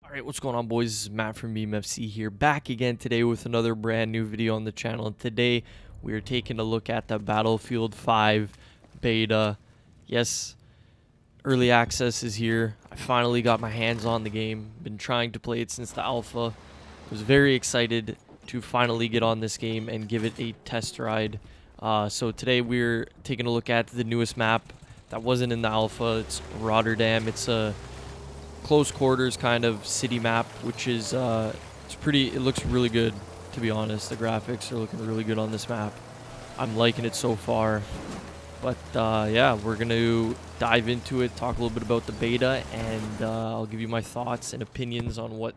Alright, what's going on, boys? This is Matt from EMFC here, back again today with another brand new video on the channel. And today we are taking a look at the Battlefield 5 beta. Yes, early access is here. I finally got my hands on the game. Been trying to play it since the alpha. Was very excited to finally get on this game and give it a test ride. So today we're taking a look at the newest map that wasn't in the alpha. It's Rotterdam. It's a close quarters kind of city map, which is it looks really good, to be honest. The graphics are looking really good on this map. I'm liking it so far. But yeah, we're gonna dive into it, talk a little bit about the beta, and I'll give you my thoughts and opinions on what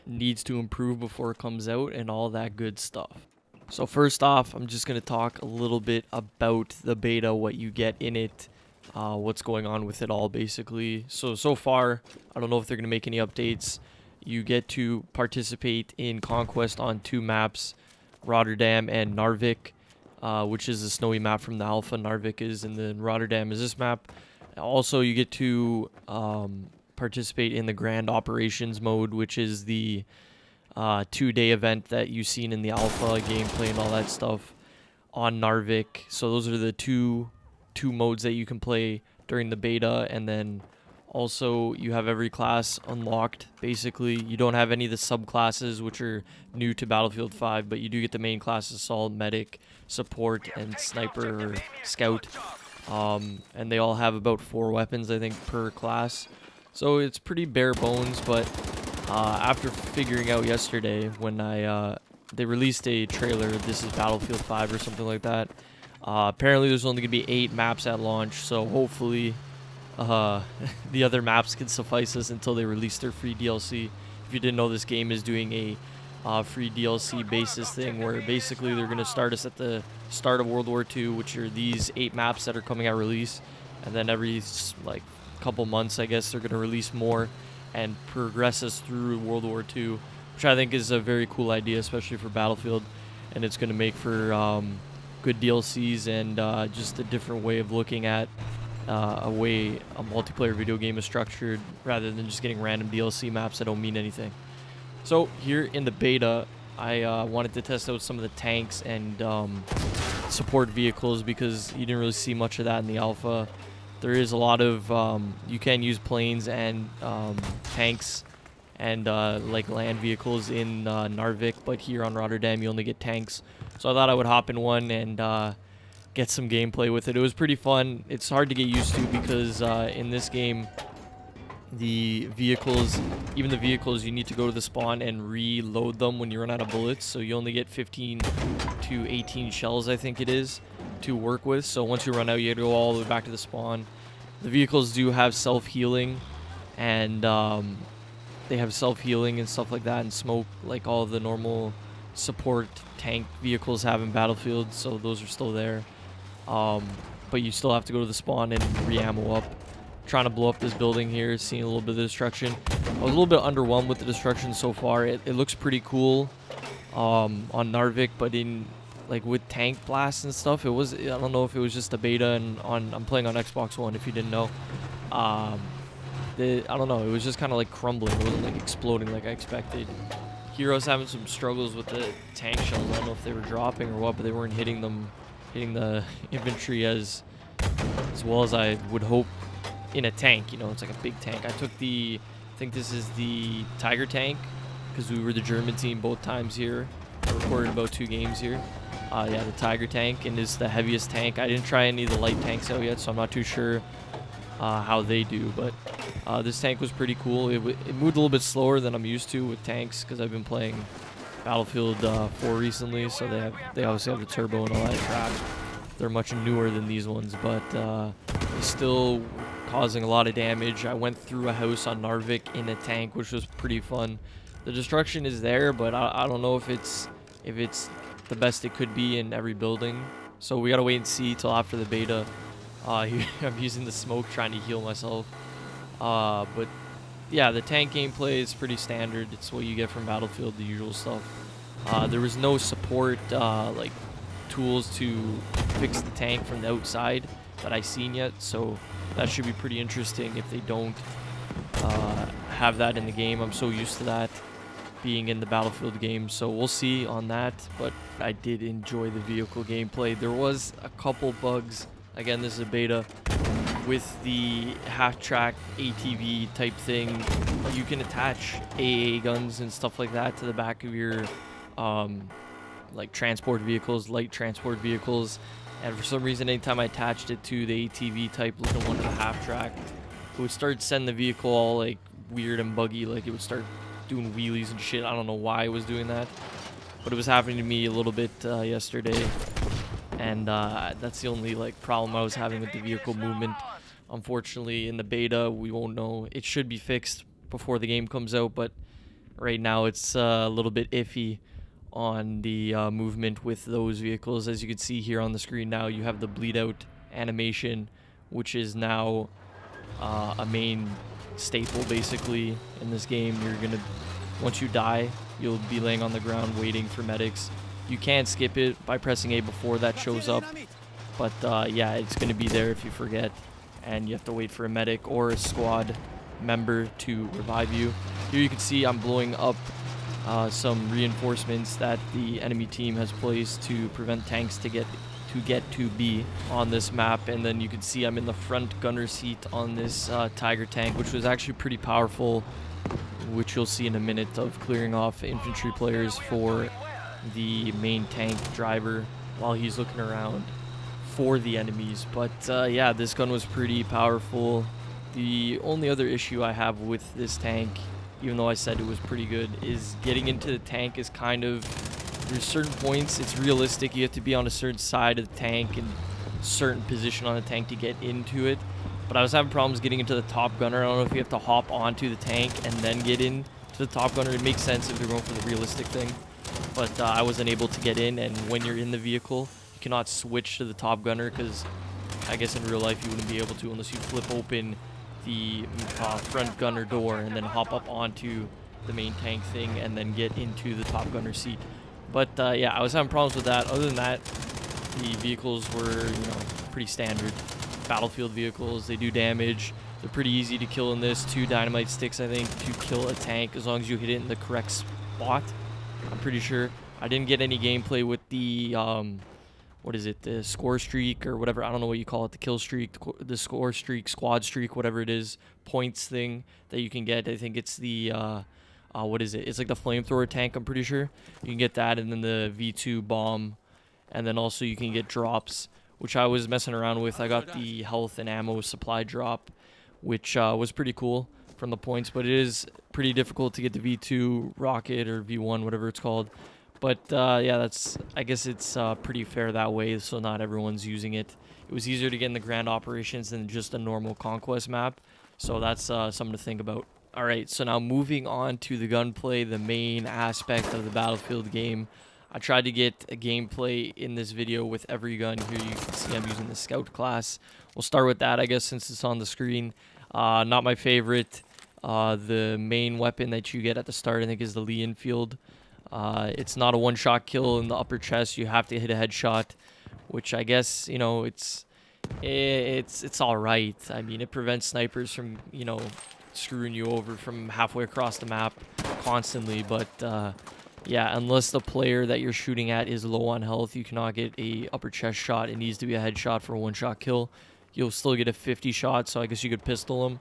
needs to improve before it comes out and all that good stuff. So first off, I'm just gonna talk a little bit about the beta, what you get in it, what's going on with it all, basically. So far, I don't know if they're going to make any updates. You get to participate in Conquest on two maps, Rotterdam and Narvik, which is a snowy map from the alpha. Narvik is, and then Rotterdam is this map. Also, you get to participate in the Grand Operations mode, which is the 2-day event that you've seen in the alpha gameplay and all that stuff on Narvik. So those are the two modes that you can play during the beta, and then also you have every class unlocked. Basically, you don't have any of the subclasses, which are new to Battlefield 5, but you do get the main classes: assault, medic, support, and sniper or scout. And they all have about 4 weapons, I think, per class. So it's pretty bare bones. But after figuring out yesterday when they released a trailer, this is Battlefield 5 or something like that. Apparently there's only going to be 8 maps at launch, so hopefully the other maps can suffice us until they release their free DLC. If you didn't know, this game is doing a free DLC basis thing where basically they're going to start us at the start of World War II, which are these 8 maps that are coming at release, and then every couple months, I guess, they're going to release more and progress us through World War II, which I think is a very cool idea, especially for Battlefield, and it's going to make for good DLCs and just a different way of looking at a way a multiplayer video game is structured, rather than just getting random DLC maps that don't mean anything. So here in the beta, I wanted to test out some of the tanks and support vehicles, because you didn't really see much of that in the alpha. There is a lot of you can use planes and tanks and like land vehicles in Narvik, but here on Rotterdam you only get tanks. So I thought I would hop in one and get some gameplay with it. It was pretty fun. It's hard to get used to because in this game, the vehicles, even the vehicles, you need to go to the spawn and reload them when you run out of bullets. So you only get 15 to 18 shells, I think it is, to work with. So once you run out, you have to go all the way back to the spawn. The vehicles do have self-healing, and they have self-healing and stuff like that, and smoke, like all of the normal support tank vehicles have in Battlefield. So those are still there, but you still have to go to the spawn and re-ammo up. Trying to blow up this building here, seeing a little bit of the destruction. I was a little bit underwhelmed with the destruction so far. It looks pretty cool on Narvik, but in with tank blasts and stuff, it was, I don't know if it was just a beta, and I'm playing on Xbox One, if you didn't know. I don't know, it was just kind of crumbling. It wasn't exploding like I expected. Heroes having some struggles with the tank shells. I don't know if they were dropping or what, but they weren't hitting the infantry as well as I would hope in a tank. You know, it's like a big tank. I think this is the Tiger tank, because we were the German team both times here. I recorded about 2 games here. Yeah, the Tiger tank, and is the heaviest tank. I didn't try any of the light tanks out yet, so I'm not too sure how they do, but this tank was pretty cool. It moved a little bit slower than I'm used to with tanks, because I've been playing Battlefield 4 recently, so they obviously have the turbo and all that crap. They're much newer than these ones, but they're still causing a lot of damage. I went through a house on Narvik in a tank, which was pretty fun. The destruction is there, but I don't know if it's the best it could be in every building. So we gotta wait and see till after the beta. I'm using the smoke trying to heal myself. But yeah, the tank gameplay is pretty standard. It's what you get from Battlefield, the usual stuff. There was no support tools to fix the tank from the outside that I've seen yet, so that should be pretty interesting if they don't have that in the game. I'm so used to that being in the Battlefield game, so we'll see on that. But I did enjoy the vehicle gameplay. There was a couple bugs. Again, this is a beta. With the half-track ATV type thing, you can attach AA guns and stuff like that to the back of your like transport vehicles, light transport vehicles. And for some reason, anytime I attached it to the ATV type little one to the half-track, it would start sending the vehicle all like weird and buggy, like it would start doing wheelies and shit. I don't know why it was doing that, but it was happening to me a little bit yesterday, and that's the only like problem I was having with the vehicle movement. Unfortunately, in the beta, we won't know. It should be fixed before the game comes out, but right now it's a little bit iffy on the movement with those vehicles. As you can see here on the screen now, you have the bleed out animation, which is now a main staple basically in this game. You're gonna, once you die, you'll be laying on the ground waiting for medics. You can skip it by pressing A before that shows up, but yeah, it's gonna be there if you forget, and you have to wait for a medic or a squad member to revive you. Here you can see I'm blowing up some reinforcements that the enemy team has placed to prevent tanks to get to B on this map. And then you can see I'm in the front gunner seat on this Tiger tank, which was actually pretty powerful, which you'll see in a minute, of clearing off infantry players for the main tank driver while he's looking around for the enemies. But yeah, this gun was pretty powerful. The only other issue I have with this tank, even though I said it was pretty good, is getting into the tank is kind of, there's certain points, it's realistic, you have to be on a certain side of the tank and certain position on the tank to get into it. But I was having problems getting into the top gunner. I don't know if you have to hop onto the tank and then get in to the top gunner. It makes sense if you're going for the realistic thing, but I wasn't able to get in. And when you're in the vehicle, you cannot switch to the top gunner, because I guess in real life you wouldn't be able to unless you flip open the front gunner door and then hop up onto the main tank thing and then get into the top gunner seat. But yeah, I was having problems with that. Other than that, the vehicles were, you know, pretty standard Battlefield vehicles. They do damage. They're pretty easy to kill in this. 2 dynamite sticks, I think, to kill a tank as long as you hit it in the correct spot. I'm pretty sure. I didn't get any gameplay with the what is it, the score streak or whatever, I don't know what you call it, the kill streak, the score streak, squad streak, whatever it is, points thing that you can get. I think it's the what is it, it's like the flamethrower tank, I'm pretty sure. You can get that, and then the V2 bomb, and then also you can get drops, which I was messing around with. I got the health and ammo supply drop, which was pretty cool from the points, but it is pretty difficult to get the V2 rocket or V1, whatever it's called. But yeah, that's, I guess it's pretty fair that way, so not everyone's using it. It was easier to get in the grand operations than just a normal conquest map, so that's something to think about. Alright, so now moving on to the gunplay, the main aspect of the Battlefield game. I tried to get a gameplay in this video with every gun. Here you can see I'm using the Scout class. We'll start with that, I guess, since it's on the screen. Not my favorite. The main weapon that you get at the start, I think, is the Lee Enfield. It's not a one-shot kill in the upper chest. You have to hit a headshot, which I guess, you know, it's all right. I mean, it prevents snipers from, you know, screwing you over from halfway across the map constantly. But yeah, unless the player that you're shooting at is low on health, you cannot get a upper chest shot. It needs to be a headshot for a one-shot kill. You'll still get a 50 shot, so I guess you could pistol him.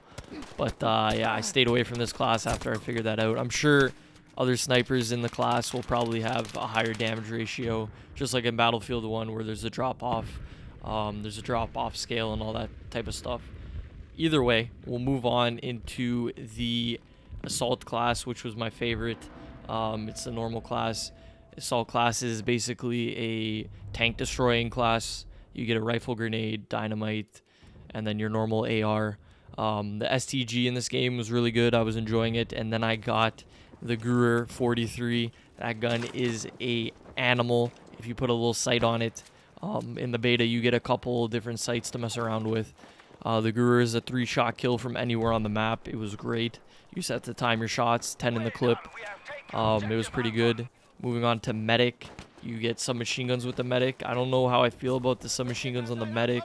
But yeah, I stayed away from this class after I figured that out. I'm sure other snipers in the class will probably have a higher damage ratio, just like in Battlefield 1, where there's a drop-off scale and all that type of stuff. Either way, we'll move on into the Assault class, which was my favorite. It's the normal class. Assault class is basically a tank destroying class. You get a rifle, grenade, dynamite, and then your normal AR. The STG in this game was really good. I was enjoying it. And then I got the Gruer 43. That gun is a animal. If you put a little sight on it, in the beta you get a couple different sights to mess around with. The Gruer is a 3-shot kill from anywhere on the map. It was great. You set to time your shots, 10 in the clip. It was pretty good. Moving on to Medic. You get submachine guns with the Medic. I don't know how I feel about the submachine guns on the Medic.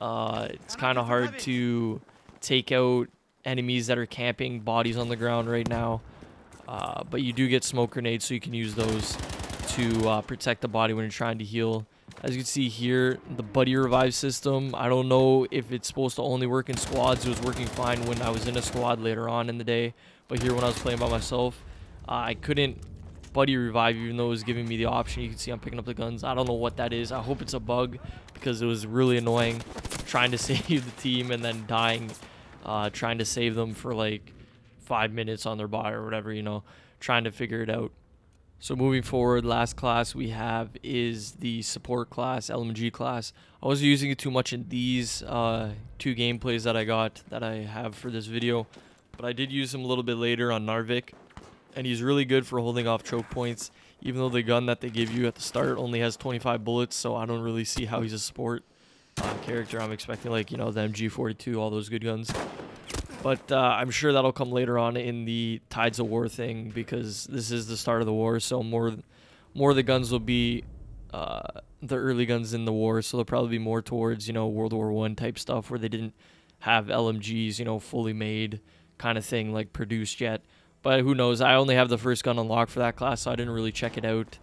It's kind of hard to take out enemies that are camping bodies on the ground right now. But you do get smoke grenades, so you can use those to protect the body when you're trying to heal. As you can see here, the buddy revive system, I don't know if it's supposed to only work in squads. It was working fine when I was in a squad later on in the day, but here when I was playing by myself, I couldn't buddy revive even though it was giving me the option. You can see I'm picking up the guns. I don't know what that is. I hope it's a bug, because it was really annoying trying to save the team and then dying, trying to save them for like 5 minutes on their bot or whatever, you know, trying to figure it out. So moving forward, last class we have is the support class, LMG class. I wasn't using it too much in these 2 gameplays that I have for this video, but I did use him a little bit later on Narvik, and he's really good for holding off choke points, even though the gun that they give you at the start only has 25 bullets, so I don't really see how he's a support character. I'm expecting, like, you know, the MG42, all those good guns. But I'm sure that'll come later on in the Tides of War thing, because this is the start of the war, so more of the guns will be the early guns in the war, so they'll probably be more towards, you know, World War I type stuff, where they didn't have LMGs, you know, fully made kind of thing, like produced yet. But who knows? I only have the first gun unlocked for that class, so I didn't really check it out.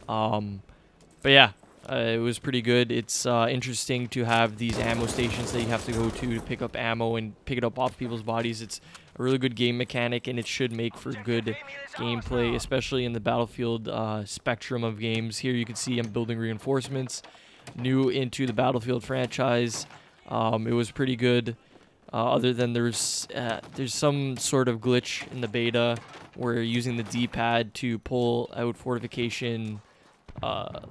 But yeah, it was pretty good. It's interesting to have these ammo stations that you have to go to pick up ammo and pick it up off people's bodies. It's a really good game mechanic, and it should make for good gameplay, especially in the Battlefield spectrum of games. Here you can see I'm building reinforcements, new into the Battlefield franchise. It was pretty good. Other than there's some sort of glitch in the beta where you're using the D-pad to pull out fortification,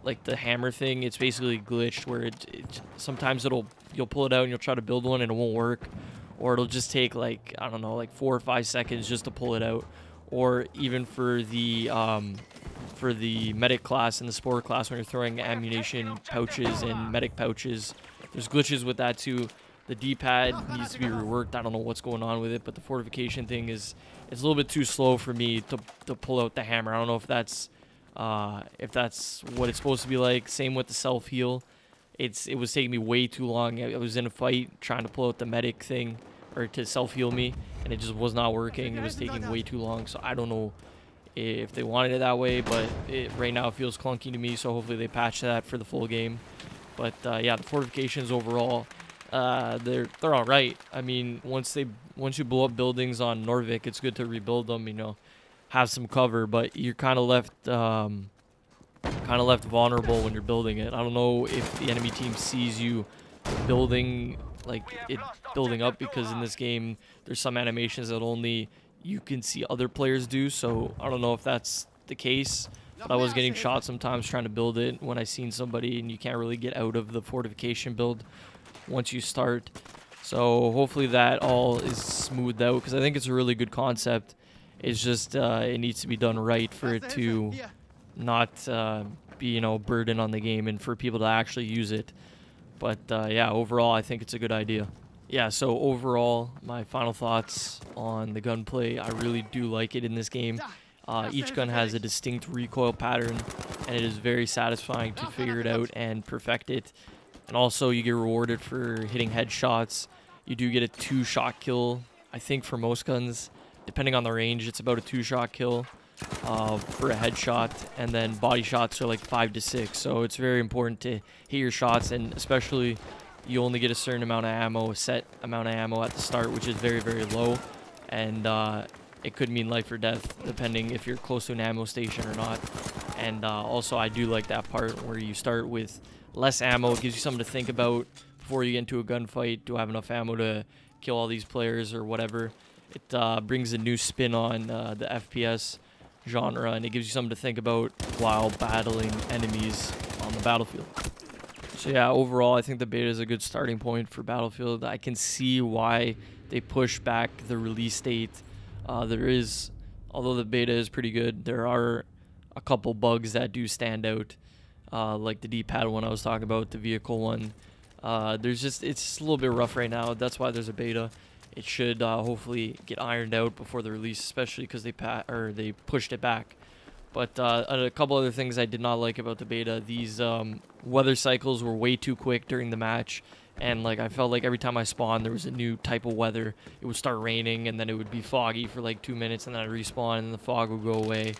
like the hammer thing. It's basically glitched where it sometimes you'll pull it out and you'll try to build one and it won't work, or it'll just take like, I don't know, like 4 or 5 seconds just to pull it out. Or even for the medic class and the sport class, when you're throwing ammunition pouches and medic pouches, there's glitches with that too. The D-pad needs to be reworked. I don't know what's going on with it, but the fortification thing it's a little bit too slow for me to pull out the hammer. I don't know if that's what it's supposed to be like. Same with the self-heal. It was taking me way too long. I was in a fight trying to pull out the medic thing, or to self-heal me, and it just was not working. It was taking way too long, so I don't know if they wanted it that way, but right now it feels clunky to me, so hopefully they patch that for the full game. But yeah, the fortifications overall, they're all right. I mean, once you blow up buildings on Norvik, it's good to rebuild them, you know, have some cover, but you're kind of left vulnerable when you're building it. I don't know if the enemy team sees you building up, because in this game there's some animations that only you can see other players do, so I don't know if that's the case. But I was getting shot sometimes trying to build it when I seen somebody, and you can't really get out of the fortification build once you start. So hopefully that all is smoothed out, because I think it's a really good concept. It's just it needs to be done right for it to not be, you know, burden on the game, and for people to actually use it. But yeah, overall I think it's a good idea. Yeah, so overall my final thoughts on the gunplay, I really do like it in this game. Each gun has a distinct recoil pattern, and it is very satisfying to figure it out and perfect it. And also you get rewarded for hitting headshots. You do get a 2-shot kill, I think, for most guns. Depending on the range, it's about a 2-shot kill for a headshot, and then body shots are like 5 to 6. So it's very important to hit your shots, and especially you only get a certain amount of ammo, a set amount of ammo at the start, which is very, very low, and it could mean life or death depending if you're close to an ammo station or not. And also I do like that part where you start with less ammo. It gives you something to think about before you get into a gunfight. Do I have enough ammo to kill all these players or whatever? It brings a new spin on the FPS genre, and it gives you something to think about while battling enemies on the battlefield. So yeah, overall I think the beta is a good starting point for Battlefield. I can see why they push back the release date. Although the beta is pretty good, there are a couple bugs that do stand out, like the D-pad one I was talking about, the vehicle one. It's just a little bit rough right now. That's why there's a beta. It should hopefully get ironed out before the release, especially because they pushed it back. But a couple other things I did not like about the beta. These weather cycles were way too quick during the match. and like I felt like every time I spawned there was a new type of weather. It would start raining and then it would be foggy for like 2 minutes and then I'd respawn and the fog would go away.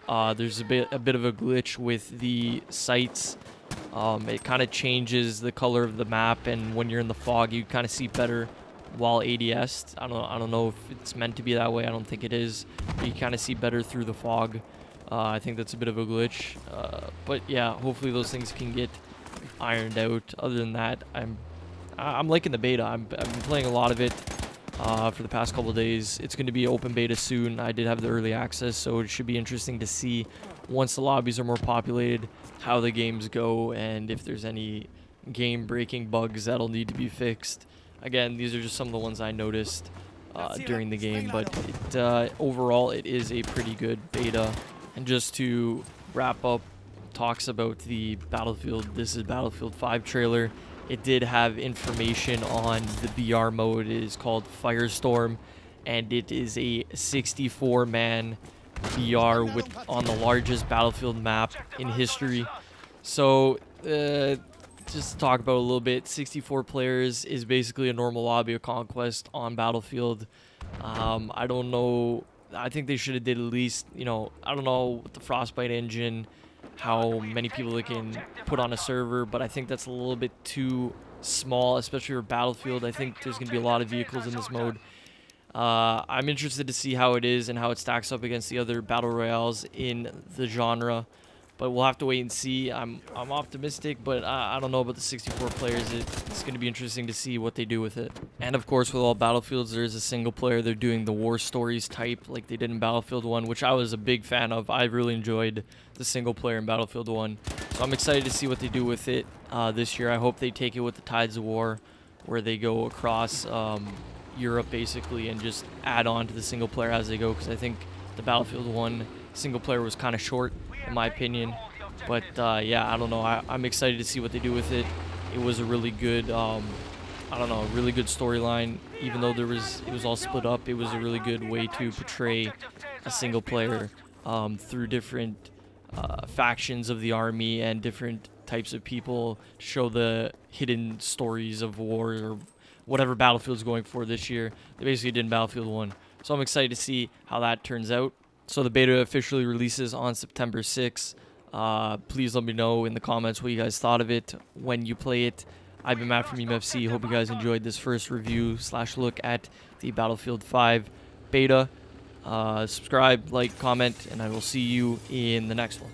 There's a bit of a glitch with the sights. It kind of changes the color of the map, and when you're in the fog you kind of see better while ADS'd. I don't know if it's meant to be that way. I don't think it is. But you kind of see better through the fog. I think that's a bit of a glitch. But yeah, hopefully those things can get ironed out. Other than that, I'm liking the beta. I've been playing a lot of it for the past couple of days. It's going to be open beta soon. I did have the early access, so it should be interesting to see once the lobbies are more populated how the games go and if there's any game-breaking bugs that'll need to be fixed. Again, these are just some of the ones I noticed during the game, but overall it is a pretty good beta. And just to wrap up talks about the This is Battlefield 5 trailer, it did have information on the BR mode. It is called Firestorm, and it is a 64-man BR on the largest Battlefield map in history. So just to talk about a little bit, 64 players is basically a normal lobby of Conquest on Battlefield. I don't know. I think they should have did at least, I don't know with the Frostbite engine how many people they can put on a server, but I think that's a little bit too small, especially for Battlefield. I think there's going to be a lot of vehicles in this mode. I'm interested to see how it is and how it stacks up against the other battle royales in the genre, but we'll have to wait and see. I'm optimistic, but I don't know about the 64 players. It's going to be interesting to see what they do with it. And of course, with all Battlefields, there is a single player. They're doing the War Stories type like they did in Battlefield 1, which I was a big fan of. I really enjoyed the single player in Battlefield 1. So I'm excited to see what they do with it this year. I hope they take it with the Tides of War, where they go across Europe basically and just add on to the single player as they go, because I think the Battlefield 1 single player was kind of short in my opinion. But yeah, I don't know. I'm excited to see what they do with it. It was a really good really good storyline. Even though it was all split up, it was a really good way to portray a single player through different factions of the army and different types of people, to show the hidden stories of war or whatever Battlefield's going for this year. They basically did in Battlefield 1. So I'm excited to see how that turns out. So the beta officially releases on September 6th. Please let me know in the comments what you guys thought of it when you play it. I've been Matt from EMFC. Hope you guys enjoyed this first review / look at the Battlefield 5 beta. Subscribe, like, comment, and I will see you in the next one.